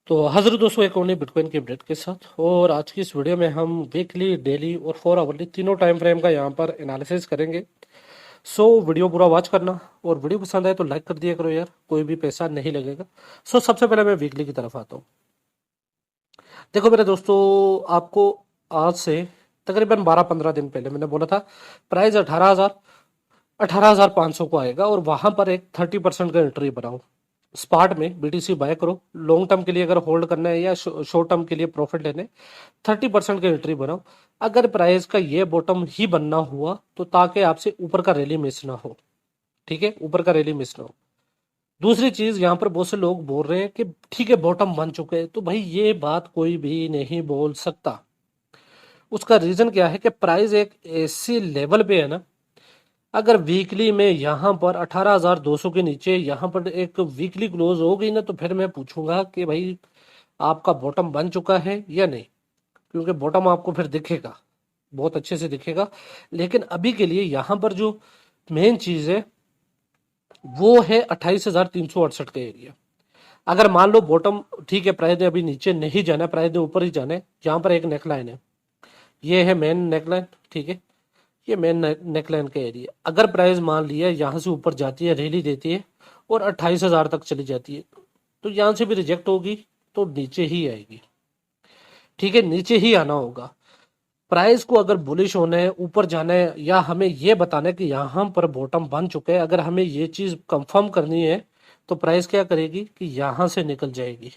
तो हाजिर हूं दोस्तों एक और नई बिटकॉइन की अपडेट के साथ। और आज की इस वीडियो में हम वीकली, डेली और 4 आवरली तीनों टाइम फ्रेम का यहाँ पर एनालिसिस करेंगे। सो वीडियो पूरा वॉच करना, और वीडियो पसंद आए तो लाइक कर दिया करो यार, कोई भी पैसा नहीं लगेगा। सबसे पहले मैं वीकली की तरफ आता हूँ। देखो मेरे दोस्तों, आपको आज से तकरीबन 12-15 दिन पहले मैंने बोला था प्राइस 18,500 को आएगा, और वहां पर एक 30% का एंट्री बनाओ। स्पॉट में बीटीसी बाय करो, लॉन्ग टर्म के लिए अगर होल्ड करना है या शॉर्ट टर्म के लिए प्रॉफिट लेने, 30% की एंट्री बनाओ। अगर प्राइस का ये बॉटम ही बनना हुआ तो ताकि आपसे ऊपर का रैली मिस ना हो। ठीक है, ऊपर का रैली मिस ना हो। दूसरी चीज, यहाँ पर बहुत से लोग बोल रहे हैं कि ठीक है बॉटम बन चुके हैं, तो भाई ये बात कोई भी नहीं बोल सकता। उसका रीजन क्या है कि प्राइस एक ऐसी लेवल पे है ना, अगर वीकली में यहाँ पर 18,200 के नीचे यहाँ पर एक वीकली क्लोज हो गई ना, तो फिर मैं पूछूंगा कि भाई आपका बॉटम बन चुका है या नहीं। क्योंकि बॉटम आपको फिर दिखेगा, बहुत अच्छे से दिखेगा। लेकिन अभी के लिए यहाँ पर जो मेन चीज है वो है 28,368 का एरिया। अगर मान लो बॉटम ठीक है, प्राइस ने अभी नीचे नहीं जाना, प्राइस ने ऊपर ही जाना है। यहाँ पर एक नेकलाइन है, ये है मेन नेकलाइन। ठीक है, ये मेन नेकलाइन का एरिया। अगर प्राइस मान लिया यहाँ से ऊपर जाती है, रैली देती है और 28,000 तक चली जाती है, तो यहाँ से भी रिजेक्ट होगी तो नीचे ही आएगी। ठीक है, नीचे ही आना होगा। प्राइस को अगर बुलिश होना है, ऊपर जाना है, या हमें ये बताना है कि यहाँ पर बॉटम बन चुके हैं, अगर हमें ये चीज कंफर्म करनी है, तो प्राइस क्या करेगी कि यहाँ से निकल जाएगी,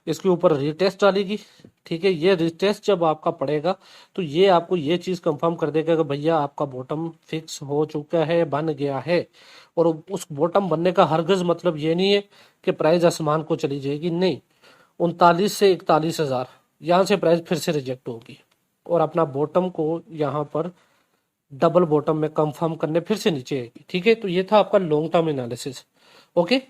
इसके ऊपर रिटेस्ट डालेगी। ठीक है, ये रिटेस्ट जब आपका पड़ेगा तो ये आपको ये चीज कंफर्म कर देगा कि भैया आपका बॉटम फिक्स हो चुका है, बन गया है। और उस बॉटम बनने का हरगिज मतलब ये नहीं है कि प्राइस आसमान को चली जाएगी, नहीं। 39 से 41,000 यहाँ से प्राइस फिर से रिजेक्ट होगी, और अपना बॉटम को यहाँ पर डबल बॉटम में कंफर्म करने फिर से नीचे आएगी। ठीक है, तो ये था आपका लॉन्ग टर्म एनालिसिस। ओके,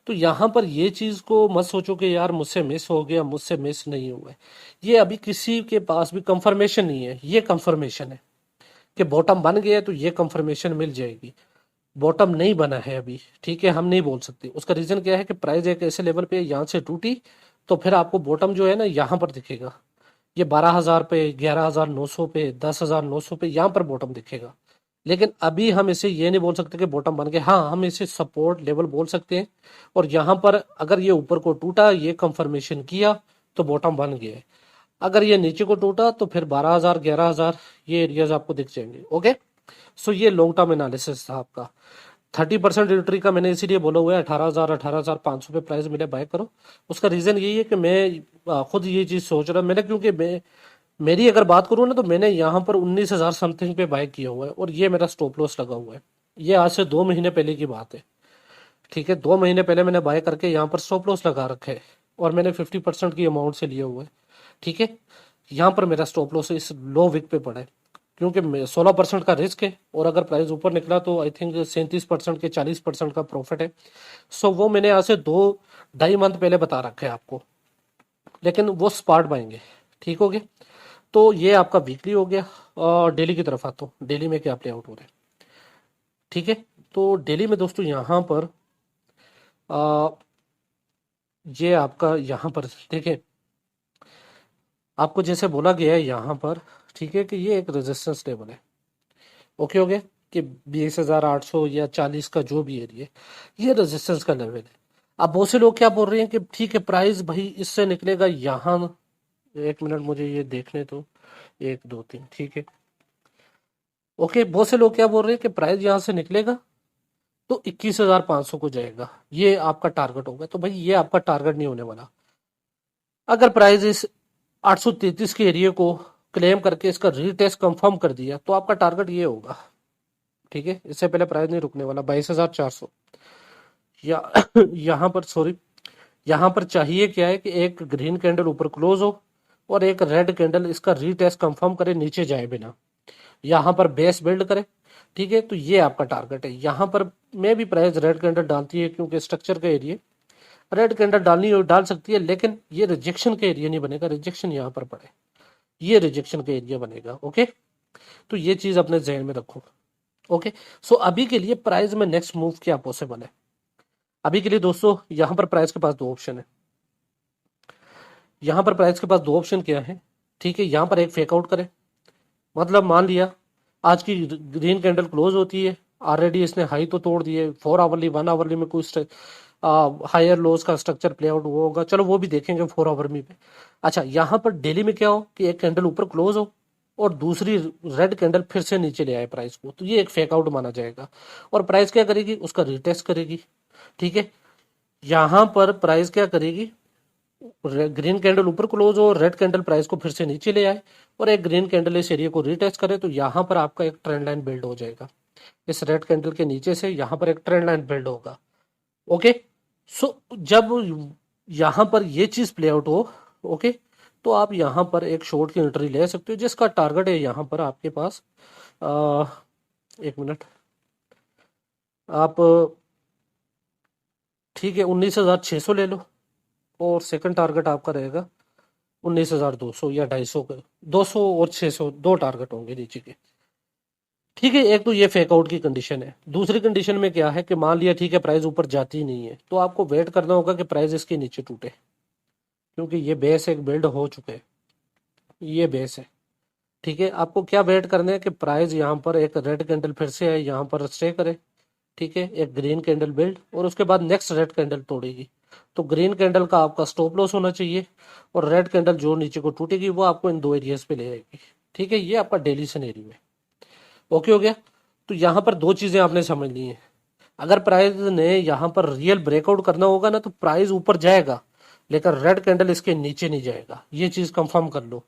तो यहाँ पर ये चीज को मत सोचो कि यार मुझसे मिस हो गया, मुझसे मिस नहीं हुआ है। ये अभी किसी के पास भी कंफर्मेशन नहीं है, ये कंफर्मेशन है कि बॉटम बन गया है, तो ये कंफर्मेशन मिल जाएगी। बॉटम नहीं बना है अभी, ठीक है, हम नहीं बोल सकते। उसका रीजन क्या है कि प्राइस एक ऐसे लेवल पे यहाँ से टूटी, तो फिर आपको बॉटम जो है ना यहाँ पर दिखेगा। ये 12,000 पे, 11,900 पे, 10,900 पे यहाँ पर बॉटम दिखेगा। लेकिन अभी हम इसे ये नहीं बोल सकते कि बॉटम बन गया। हाँ, हम इसे सपोर्ट लेवल बोल सकते हैं। और यहाँ पर अगर ये ऊपर को टूटा, ये कंफर्मेशन किया, तो बॉटम बन गया है। अगर ये नीचे को टूटा तो फिर 12,000, 11,000 ये एरियाज आपको दिख जाएंगे। ओके, सो ये लॉन्ग टर्म एनालिसिस था आपका। 30% एंट्री का मैंने इसीलिए बोला हुआ है, 18,500 पे प्राइस मिले बाय करो। उसका रीजन यही है कि मैं खुद ये चीज सोच रहा मैंने, क्योंकि मेरी अगर बात करूँ ना, तो मैंने यहाँ पर 19,000 समथिंग पे बाय किया हुआ है, और ये मेरा स्टॉप लॉस लगा हुआ है। ये आज से 2 महीने पहले की बात है। ठीक है, 2 महीने पहले मैंने बाय करके यहाँ पर स्टॉप लॉस लगा रखा है, और मैंने 50% की अमाउंट से लिया हुआ है। ठीक है, यहाँ पर मेरा स्टॉप लॉस इस लो विक पे पड़ा है, क्योंकि 16% का रिस्क है, और अगर प्राइस ऊपर निकला तो आई थिंक 37% के 40% का प्रॉफिट है। सो वो मैंने आज से 2-2.5 मंथ पहले बता रखा है आपको, लेकिन वो स्पॉट बाएंगे। ठीक हो गया, तो ये आपका वीकली हो गया। और डेली की तरफ आता हूँ, डेली में क्या प्ले आउट हो रहा है। ठीक है, तो डेली में दोस्तों यहाँ पर आ, ये आपका यहाँ पर देखें, आपको जैसे बोला गया है यहाँ पर, ठीक है, कि ये एक रेजिस्टेंस लेवल है। ओके हो गया कि 20,800 या 40 का जो भी एरिया है, ये रेजिस्टेंस का लेवल है। अब बहुत से लोग क्या बोल रहे हैं कि ठीक है प्राइस भाई इससे निकलेगा यहाँ। एक मिनट मुझे ये देखने तो, 1 2 3, ठीक है। ओके, बहुत से लोग क्या बोल रहे हैं कि प्राइस यहाँ से निकलेगा तो 21,500 को जाएगा, ये आपका टारगेट होगा। तो भाई ये आपका टारगेट नहीं होने वाला। अगर प्राइस इस 833 के एरिया को क्लेम करके इसका रीटेस्ट कंफर्म कर दिया, तो आपका टारगेट ये होगा। ठीक है, इससे पहले प्राइस नहीं रुकने वाला। 22,400 या यहाँ पर, सॉरी, यहाँ पर चाहिए क्या है कि एक ग्रीन कैंडल ऊपर क्लोज हो, और एक रेड कैंडल इसका रीटेस्ट कंफर्म करे, नीचे जाए बिना, यहाँ पर बेस बिल्ड करे। ठीक है, तो ये आपका टारगेट है। यहाँ पर मैं भी प्राइस रेड कैंडल डालती है, क्योंकि स्ट्रक्चर का एरिया रेड कैंडल डालनी हो डाल सकती है, लेकिन ये रिजेक्शन का एरिया नहीं बनेगा। रिजेक्शन यहाँ पर पड़े, ये रिजेक्शन का एरिया बनेगा। ओके, तो ये चीज अपने जहन में रखो। ओके, सो अभी के लिए प्राइस में नेक्स्ट मूव क्या पॉसिबल है। अभी के लिए दोस्तों यहाँ पर प्राइस के पास 2 ऑप्शन है। यहाँ पर प्राइस के पास दो ऑप्शन क्या है, ठीक है। यहाँ पर एक फेक आउट करे, मतलब मान लिया आज की ग्रीन कैंडल क्लोज होती है, ऑलरेडी इसने हाई तो तोड़ दिए, 4 आवरली 1 आवरली में कुछ हायर लोज का स्ट्रक्चर प्ले आउट हुआ होगा, चलो वो भी देखेंगे 4 आवर में। अच्छा, यहाँ पर डेली में क्या हो कि एक कैंडल ऊपर क्लोज हो और दूसरी रेड कैंडल फिर से नीचे ले आए प्राइस को, तो ये एक फेक आउट माना जाएगा। और प्राइस क्या करेगी, उसका रिटेस्ट करेगी, ठीक है। यहाँ पर प्राइस क्या करेगी, ग्रीन कैंडल ऊपर क्लोज हो, रेड कैंडल प्राइस को फिर से नीचे ले आए और एक ग्रीन कैंडल इस एरिया को रिटेस्ट करे, तो यहाँ पर आपका एक ट्रेंड लाइन बिल्ड हो जाएगा। इस रेड कैंडल के नीचे से यहाँ पर एक ट्रेंड लाइन बिल्ड होगा। ओके, सो जब यहाँ पर ये चीज प्ले आउट हो, ओके, तो आप यहाँ पर एक शॉर्ट की एंट्री ले सकते हो, जिसका टारगेट है यहाँ पर आपके पास एक मिनट, आप ठीक है 19,600 ले लो, और सेकंड टारगेट आपका रहेगा 19,200 या 250 का, 200 और 600 दो टारगेट होंगे नीचे के, ठीक है। एक तो ये फेक आउट की कंडीशन है। दूसरी कंडीशन में क्या है कि मान लिया ठीक है प्राइस ऊपर जाती नहीं है, तो आपको वेट करना होगा कि प्राइस इसके नीचे टूटे, क्योंकि ये बेस एक बिल्ड हो चुके हैं, ये बेस है, ठीक है। आपको क्या वेट करना है कि प्राइस यहाँ पर एक रेड कैंडल फिर से है, यहाँ पर स्टे करे, ठीक है, एक ग्रीन कैंडल बिल्ड, और उसके बाद नेक्स्ट रेड कैंडल तोड़ेगी, तो ग्रीन कैंडल का आपका स्टॉप लॉस होना चाहिए, और रेड कैंडल जो नीचे को टूटेगी वो आपको इन दो एरियाज पे ले आएगी, ठीक है। ये आपका डेली सिनेरियो है, ओके हो गया। तो यहाँ पर दो चीजें आपने समझ ली हैं। अगर प्राइस ने यहाँ पर रियल ब्रेकआउट करना होगा ना, तो प्राइस ऊपर जाएगा लेकिन रेड कैंडल इसके नीचे नहीं जाएगा, ये चीज कंफर्म कर लो,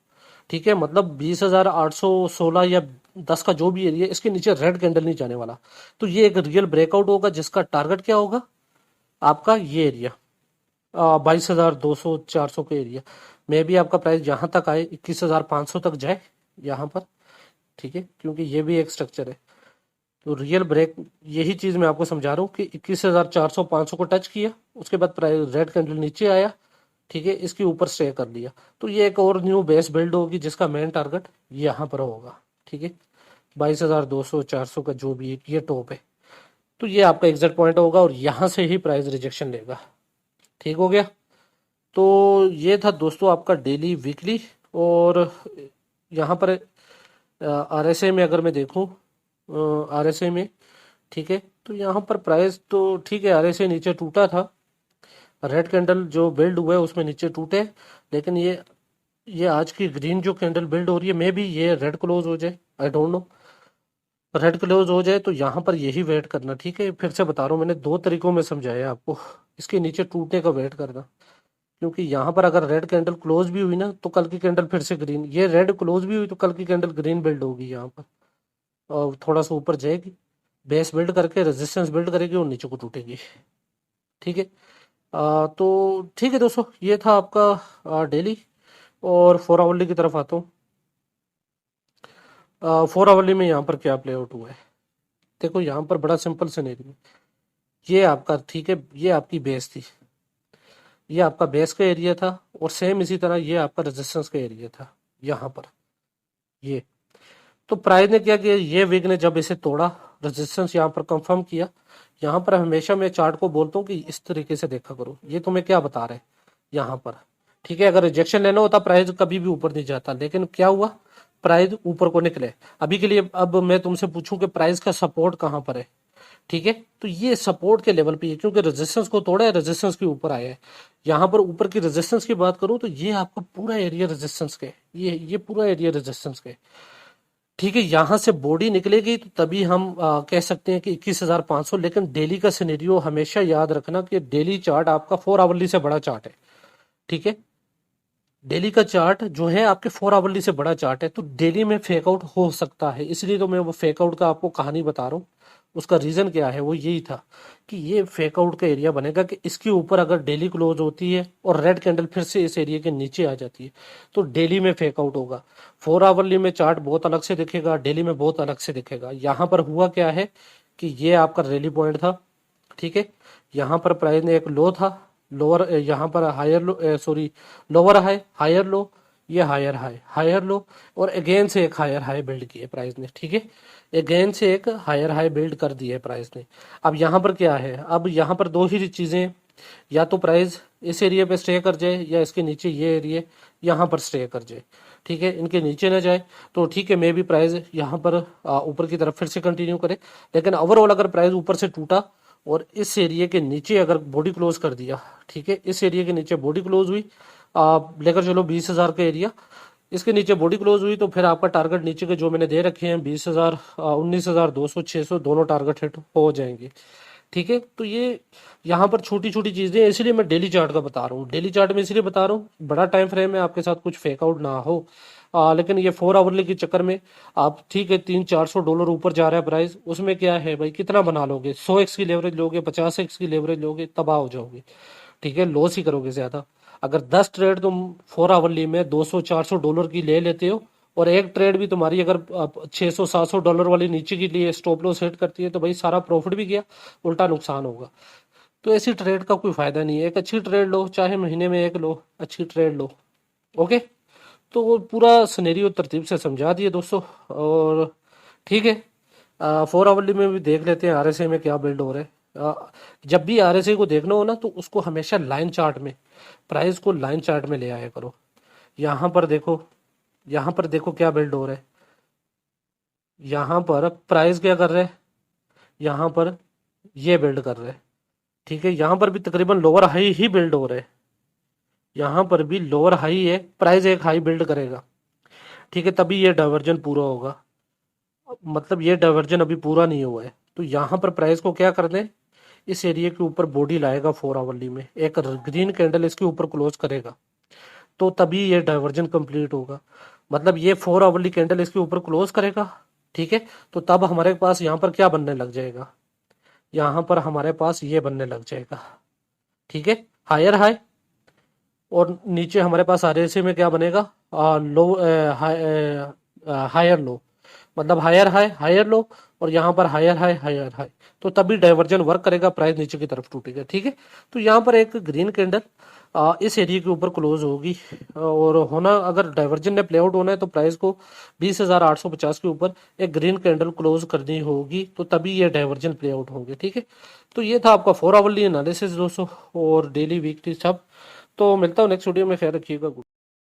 ठीक है। मतलब 20,816 या 10 का जो भी एरिया, इसके नीचे रेड कैंडल नहीं जाने वाला, तो ये एक रियल ब्रेकआउट होगा, जिसका टारगेट क्या होगा आपका, ये एरिया 22,200 400 के एरिया में भी आपका प्राइस जहां तक आए 21,500 तक जाए यहाँ पर, ठीक है, क्योंकि ये भी एक स्ट्रक्चर है। तो रियल ब्रेक, यही चीज मैं आपको समझा रहा हूँ कि 21,400 500 को टच किया, उसके बाद प्राइस रेड कैंडल नीचे आया, ठीक है, इसके ऊपर स्टे कर लिया, तो ये एक और न्यू बेस बिल्ड होगी, जिसका मेन टारगेट यहाँ पर होगा, ठीक है। 22,200 400 का जो भी ये टॉप है, तो ये आपका एग्जैक्ट पॉइंट होगा, और यहाँ से ही प्राइस रिजेक्शन लेगा, ठीक हो गया। तो ये था दोस्तों आपका डेली वीकली। और यहाँ पर आरएसए में अगर मैं देखूं, आरएसए में, ठीक है, तो यहाँ पर प्राइस तो ठीक है, आरएसए नीचे टूटा था, रेड कैंडल जो बिल्ड हुआ है उसमें नीचे टूटे, लेकिन ये आज की ग्रीन जो कैंडल बिल्ड हो रही है, मे बी ये रेड क्लोज हो जाए, I don't know, red close हो जाए तो यहाँ पर यही वेट करना, ठीक है। फिर से बता रहा हूँ, मैंने दो तरीकों में समझाया आपको, इसके नीचे टूटने का वेट करना, क्योंकि यहाँ पर अगर रेड कैंडल क्लोज भी हुई ना, तो कल की कैंडल फिर से ग्रीन, ये रेड क्लोज भी हुई तो कल की कैंडल ग्रीन बिल्ड होगी यहाँ पर, और थोड़ा सा ऊपर जाएगी, बेस बिल्ड करके रेजिस्टेंस बिल्ड करेगी और नीचे को टूटेगी, ठीक है। तो ठीक है दोस्तों, ये था आपका डेली। और 4 आवरली की तरफ आता हूँ। 4 आवरली में यहाँ पर क्या प्ले आउट हुआ है, देखो यहाँ पर बड़ा सिंपल सिनेरियो, ये आपका ठीक है, ये आपकी बेस थी, ये आपका बेस का एरिया था, और सेम इसी तरह ये आपका रेजिस्टेंस का एरिया था यहाँ पर, ये तो प्राइस ने क्या किया, ये वीक ने जब इसे तोड़ा, रेजिस्टेंस यहाँ पर कंफर्म किया, यहाँ पर हमेशा मैं चार्ट को बोलता हूँ कि इस तरीके से देखा करो, ये तुम्हें क्या बता रहे हैं यहाँ पर, ठीक है। अगर रिजेक्शन लेना होता प्राइस कभी भी ऊपर नहीं जाता, लेकिन क्या हुआ, प्राइस ऊपर को निकले। अभी के लिए अब मैं तुमसे पूछूं कि प्राइस का सपोर्ट कहाँ पर है, ठीक है, तो ये सपोर्ट के लेवल पे है, क्योंकि रेजिस्टेंस को तोड़ा है, रेजिस्टेंस के ऊपर आया है। यहाँ पर ऊपर की रेजिस्टेंस की बात करूं तो ये आपका पूरा एरिया रेजिस्टेंस के, ये पूरा एरिया रेजिस्टेंस के, ठीक है। यहां से बॉडी निकलेगी तो तभी हम कह सकते हैं कि 21,500, लेकिन डेली का सिनेरियो हमेशा याद रखना कि डेली चार्ट आपका 4 आवरली से बड़ा चार्ट है, ठीक है। डेली का चार्ट जो है आपके 4 आवरली से बड़ा चार्ट है, तो डेली में फेक आउट हो सकता है, इसलिए तो मैं वो फेक आउट का आपको कहानी बता रहा हूँ। उसका रीजन क्या है, वो यही था कि ये फेक आउट का एरिया बनेगा कि इसके ऊपर अगर डेली क्लोज होती है और रेड कैंडल फिर से इस एरिया के नीचे आ जाती है, तो डेली में फेक आउट होगा। 4 आवरली में चार्ट बहुत अलग से दिखेगा, डेली में बहुत अलग से दिखेगा। यहाँ पर हुआ क्या है कि ये आपका रैली पॉइंट था, ठीक है। यहाँ पर प्राइस ने एक लो था, लोअर, यहाँ पर higher low, sorry lower high, higher low, ये हायर हाई, हायर लो, और अगेन से एक हायर हाई बिल्ड किए प्राइस ने, ठीक है। अगेन से एक हायर हाई बिल्ड कर दिए प्राइस ने। अब यहाँ पर क्या है, अब यहाँ पर दो ही चीजें, या तो प्राइस इस एरिया पे स्टे कर जाए या इसके नीचे ये एरिया यहाँ पर स्टे कर जाए, ठीक है, इनके नीचे ना जाए तो ठीक है, मे भी प्राइस यहाँ पर ऊपर की तरफ फिर से कंटिन्यू करे। लेकिन ओवरऑल अगर प्राइस ऊपर से टूटा और इस एरिया के नीचे अगर बॉडी क्लोज कर दिया, ठीक है, इस एरिया के नीचे बॉडी क्लोज हुई, लेकर चलो 20,000 का एरिया, इसके नीचे बॉडी क्लोज हुई तो फिर आपका टारगेट नीचे के जो मैंने दे रखे हैं 20,000, 19,200, 600 दोनों टारगेट हिट हो जाएंगे, ठीक है। तो ये यहाँ पर छोटी छोटी चीजें, इसलिए मैं डेली चार्ट का बता रहा हूँ, डेली चार्ट में इसलिए बता रहा हूँ, बड़ा टाइम फ्रेम है, आपके साथ कुछ फेक आउट ना हो। लेकिन ये 4 आवरली के चक्कर में आप ठीक है $300-400 ऊपर जा रहा है प्राइस, उसमें क्या है भाई, कितना बना लोगे, 100x की लेवरेज लोगे, 50x की लेवरेज लोगे, तबाह हो जाओगे, ठीक है, लॉस ही करोगे ज्यादा। अगर 10 ट्रेड तुम 4 आवरली में $200-400 की ले लेते हो और एक ट्रेड भी तुम्हारी अगर $600-700 वाली नीचे के लिए स्टॉप लॉस सेट करती है तो भाई सारा प्रॉफिट भी गया, उल्टा नुकसान होगा। तो ऐसी ट्रेड का कोई फायदा नहीं है, एक अच्छी ट्रेड लो, चाहे महीने में एक लो, अच्छी ट्रेड लो, ओके। तो वो पूरा सिनेरियो तरतीब से समझा दिए दोस्तों, और ठीक है, 4 आवरली में भी देख लेते हैं आरएसए में क्या बिल्ड हो रहा है। जब भी आरएसए को देखना हो ना तो उसको हमेशा लाइन चार्ट में, प्राइस को लाइन चार्ट में ले आया करो। यहाँ पर देखो, यहाँ पर देखो क्या बिल्ड हो रहा है, यहाँ पर प्राइस क्या कर रहा है, यहाँ पर ये बिल्ड कर रहा है, ठीक है, यहाँ पर भी तकरीबन लोअर हाई ही बिल्ड हो रहा है, यहाँ पर भी लोअर हाई है, प्राइस एक हाई बिल्ड करेगा, ठीक है, तभी ये डाइवर्जन पूरा होगा। मतलब ये डाइवर्जन अभी पूरा नहीं हुआ है, तो यहाँ पर प्राइस को क्या कर दें, इस एरिया के ऊपर बॉडी लाएगा 4 आवरली में, एक ग्रीन कैंडल इसके ऊपर क्लोज करेगा, तो तभी ये डाइवर्जन कंप्लीट होगा। मतलब ये 4 आवरली कैंडल इसके ऊपर क्लोज करेगा, ठीक है, तो तब हमारे पास यहाँ पर क्या बनने लग जाएगा, यहाँ पर हमारे पास ये बनने लग जाएगा, ठीक है, हायर हाई, और नीचे हमारे पास आरएसए में क्या बनेगा, लो, हायर लो, मतलब हायर हाई हायर लो, और यहाँ पर हायर हाई हायर हाई, तो तभी डाइवर्जन वर्क करेगा, प्राइस नीचे की तरफ टूटेगा, ठीक है। तो यहाँ पर एक ग्रीन कैंडल इस एरिया के ऊपर क्लोज होगी, और होना, अगर डाइवर्जन ने प्ले आउट होना है तो प्राइस को 20,850 के ऊपर एक ग्रीन कैंडल क्लोज करनी होगी, तो तभी ये डाइवर्जन प्ले आउट होंगे, ठीक है। तो ये था आपका 4 आवरली एनालिसिस दोस्तों, और डेली वीकली सब। तो मिलता हूँ नेक्स्ट वीडियो में, ख्याल रखिएगा।